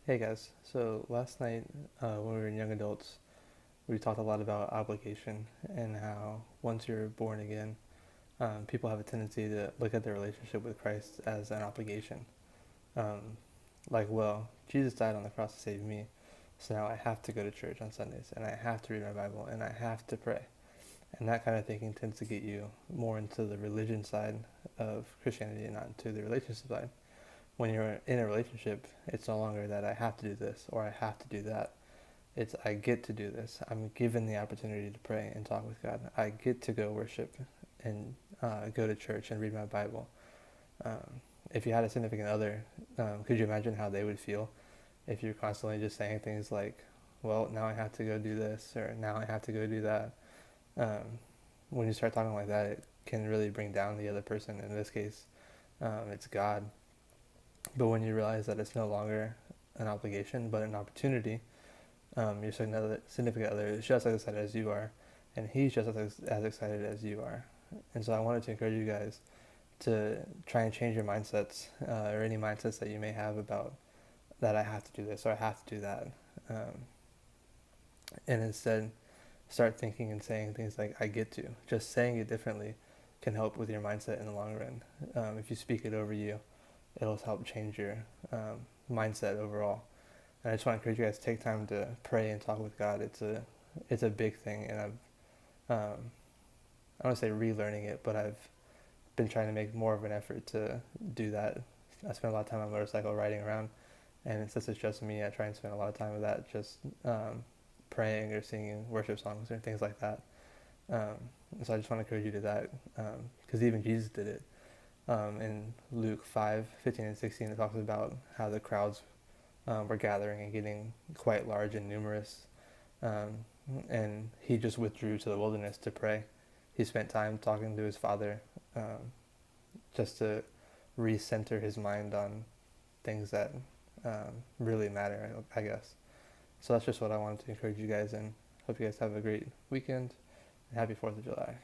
Hey guys, so last night when we were in young adults, we talked a lot about obligation and how once you're born again, people have a tendency to look at their relationship with Christ as an obligation. Um, well, Jesus died on the cross to save me, so now I have to go to church on Sundays and I have to read my Bible and I have to pray. And that kind of thinking tends to get you more into the religion side of Christianity and not into the relationship side. When you're in a relationship, it's no longer that I have to do this or I have to do that. It's I get to do this. I'm given the opportunity to pray and talk with God. I get to go worship and go to church and read my Bible. Um, if you had a significant other, could you imagine how they would feel if you're constantly just saying things like, well, now I have to go do this or now I have to go do that? Um, when you start talking like that, it can really bring down the other person. In this case, it's God. But when you realize that it's no longer an obligation but an opportunity, your significant other is just as excited as you are, and he's just as excited as you are. And so I wanted to encourage you guys to try and change your mindsets or any mindsets that you may have about that I have to do this or I have to do that. Um, and instead, start thinking and saying things like I get to. Just saying it differently can help with your mindset in the long run. If you speak it over you, it'll help change your mindset overall. And I just want to encourage you guys to take time to pray and talk with God. It's a big thing, and I don't want to say relearning it, but I've been trying to make more of an effort to do that. I spend a lot of time on motorcycle riding around, and since it's just me, I try and spend a lot of time with that, just praying or singing worship songs or things like that. Um, so I just want to encourage you to that, because even Jesus did it. In Luke 5:15 and 16, it talks about how the crowds were gathering and getting quite large and numerous. Um, and he just withdrew to the wilderness to pray. He spent time talking to his father, just to recenter his mind on things that really matter, I guess. So that's just what I wanted to encourage you guys in. Hope you guys have a great weekend and happy 4th of July.